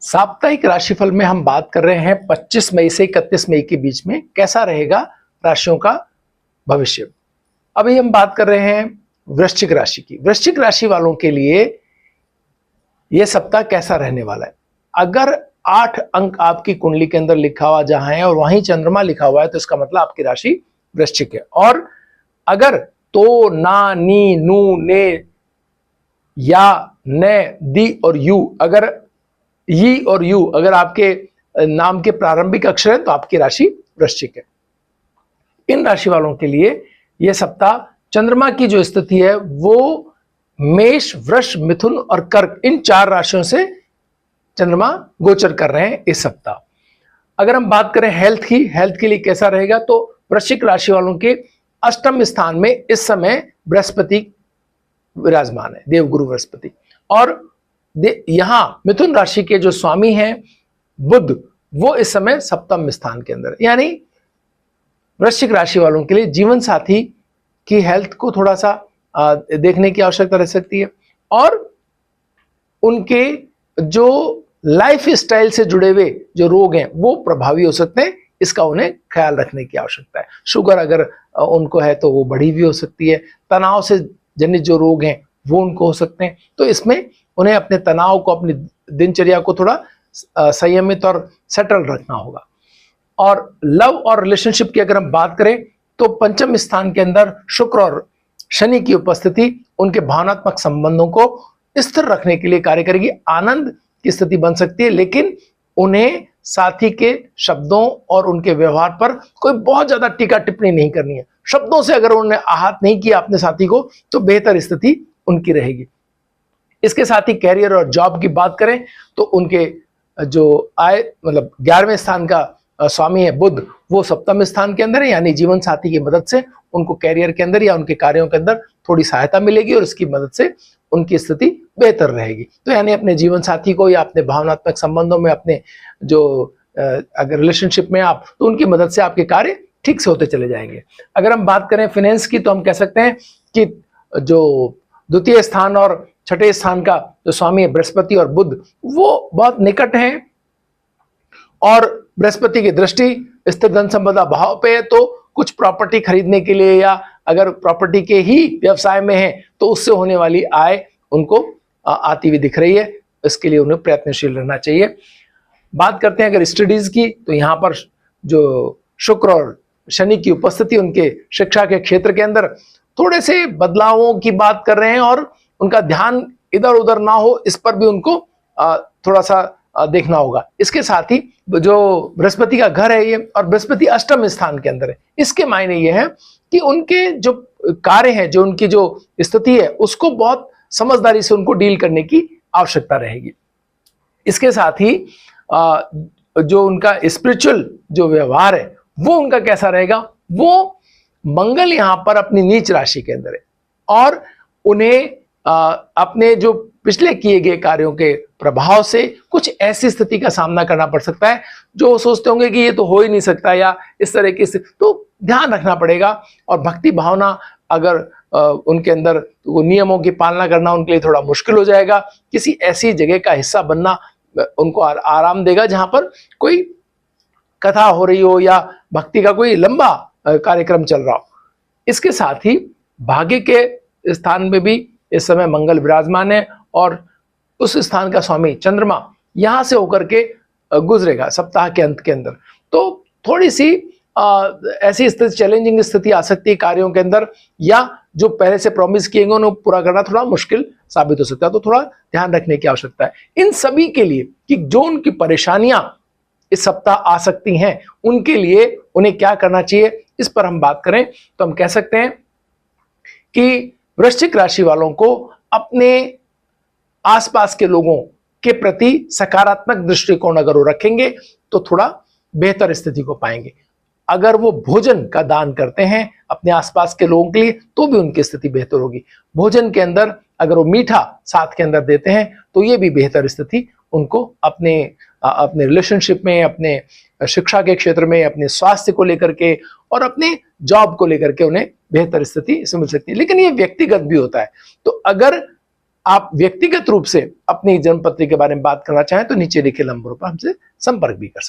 साप्ताहिक राशिफल में हम बात कर रहे हैं 25 मई से 31 मई के बीच में कैसा रहेगा राशियों का भविष्य। अभी हम बात कर रहे हैं वृश्चिक राशि की। वृश्चिक राशि वालों के लिए यह सप्ताह कैसा रहने वाला है। अगर 8 अंक आपकी कुंडली के अंदर लिखा हुआ जहां है और वहीं चंद्रमा लिखा हुआ है तो इसका मतलब आपकी राशि वृश्चिक है। और अगर तो, ना, नी, नू, ने, या, ने, दी और यू, अगर ई और यू अगर आपके नाम के प्रारंभिक अक्षर है तो आपकी राशि वृश्चिक है। इन राशि वालों के लिए यह सप्ताह चंद्रमा की जो स्थिति है वो मेष, वृष, मिथुन और कर्क इन 4 राशियों से चंद्रमा गोचर कर रहे हैं इस सप्ताह। अगर हम बात करें हेल्थ के लिए कैसा रहेगा तो वृश्चिक राशि वालों के अष्टम स्थान में इस समय बृहस्पति विराजमान है, देवगुरु बृहस्पति। और यहां मिथुन राशि के जो स्वामी हैं बुध, वो इस समय सप्तम स्थान के अंदर है। यानी वृश्चिक राशि वालों के लिए जीवन साथी की हेल्थ को थोड़ा सा देखने की आवश्यकता रह सकती है और उनके जो लाइफ स्टाइल से जुड़े हुए जो रोग हैं वो प्रभावी हो सकते हैं, इसका उन्हें ख्याल रखने की आवश्यकता है। शुगर अगर उनको है तो वो बढ़ी भी हो सकती है। तनाव से जनित जो रोग हैं वो उनको हो सकते हैं। तो इसमें उन्हें अपने तनाव को, अपनी दिनचर्या को थोड़ा संयमित और सेटल रखना होगा। और लव और रिलेशनशिप की अगर हम बात करें तो पंचम स्थान के अंदर शुक्र और शनि की उपस्थिति उनके भावनात्मक संबंधों को स्थिर रखने के लिए कार्य करेगी। आनंद की स्थिति बन सकती है, लेकिन उन्हें साथी के शब्दों और उनके व्यवहार पर कोई बहुत ज्यादा टीका टिप्पणी नहीं करनी है। शब्दों से अगर उन्होंने आहत नहीं किया अपने साथी को तो बेहतर स्थिति उनकी रहेगी। इसके साथ ही कैरियर और जॉब की बात करें तो उनके जो आय मतलब 11वें स्थान का स्वामी है बुध, वो सप्तम स्थान के अंदर है। यानी जीवन साथी की मदद से उनको कैरियर के अंदर या उनके कार्यों के अंदर थोड़ी सहायता मिलेगी और इसकी मदद से उनकी स्थिति बेहतर रहेगी। तो यानी अपने जीवन साथी को या अपने भावनात्मक संबंधों में, अपने जो अगर रिलेशनशिप में आप, तो उनकी मदद से आपके कार्य ठीक से होते चले जाएंगे। अगर हम बात करें फाइनेंस की तो हम कह सकते हैं कि जो द्वितीय स्थान और छठे स्थान का जो स्वामी है बृहस्पति और बुध, वो बहुत निकट हैं और बृहस्पति की दृष्टि स्थिर धन संपदा भाव पे है। तो कुछ प्रॉपर्टी खरीदने के लिए या अगर प्रॉपर्टी के ही व्यवसाय में है तो उससे होने वाली आय उनको आती हुई दिख रही है। इसके लिए उन्हें प्रयत्नशील रहना चाहिए। बात करते हैं अगर स्टडीज की तो यहाँ पर जो शुक्र और शनि की उपस्थिति उनके शिक्षा के क्षेत्र के अंदर थोड़े से बदलावों की बात कर रहे हैं और उनका ध्यान इधर उधर ना हो, इस पर भी उनको थोड़ा सा देखना होगा। इसके साथ ही जो बृहस्पति का घर है ये, और बृहस्पति अष्टम स्थान के अंदर है, इसके मायने ये है कि उनके जो कार्य हैं, जो उनकी जो स्थिति है, उसको बहुत समझदारी से उनको डील करने की आवश्यकता रहेगी। इसके साथ ही जो उनका स्पिरिचुअल जो व्यवहार है वो उनका कैसा रहेगा। वो मंगल यहां पर अपनी नीच राशि के अंदर है और उन्हें अपने जो पिछले किए गए कार्यों के प्रभाव से कुछ ऐसी स्थिति का सामना करना पड़ सकता है जो वो सोचते होंगे कि ये तो हो ही नहीं सकता या इस तरह की, तो ध्यान रखना पड़ेगा। और भक्ति भावना अगर उनके अंदर, वो नियमों की पालना करना उनके लिए थोड़ा मुश्किल हो जाएगा। किसी ऐसी जगह का हिस्सा बनना उनको आराम देगा जहां पर कोई कथा हो रही हो या भक्ति का कोई लंबा कार्यक्रम चल रहा हो। इसके साथ ही भाग्य के स्थान में भी इस समय मंगल विराजमान है और उस स्थान का स्वामी चंद्रमा यहां से होकर के गुजरेगा सप्ताह के अंत के अंदर। तो थोड़ी सी ऐसी स्थिति, चैलेंजिंग स्थिति आ सकती है कार्यों के अंदर, या जो पहले से प्रॉमिस किए गए उन्हें पूरा करना थोड़ा मुश्किल साबित हो सकता है। तो थोड़ा ध्यान रखने की आवश्यकता है इन सभी के लिए कि जो उनकी परेशानियां इस सप्ताह आ सकती हैं उनके लिए उन्हें क्या करना चाहिए। इस पर हम बात करें तो हम कह सकते हैं कि वृश्चिक राशि वालों को अपने आसपास के लोगों के प्रति सकारात्मक दृष्टिकोण अगर वो रखेंगे तो थोड़ा बेहतर स्थिति को पाएंगे। अगर वो भोजन का दान करते हैं अपने आसपास के लोगों के लिए तो भी उनकी स्थिति बेहतर होगी। भोजन के अंदर अगर वो मीठा साथ के अंदर देते हैं तो ये भी बेहतर स्थिति उनको अपने रिलेशनशिप में, अपने शिक्षा के क्षेत्र में, अपने स्वास्थ्य को लेकर के और अपने जॉब को लेकर के उन्हें बेहतर स्थिति इसमें मिल सकती है। लेकिन ये व्यक्तिगत भी होता है। तो अगर आप व्यक्तिगत रूप से अपनी जन्म पत्री के बारे में बात करना चाहें तो नीचे लिखे नंबरों पर हमसे संपर्क भी कर सकते हैं।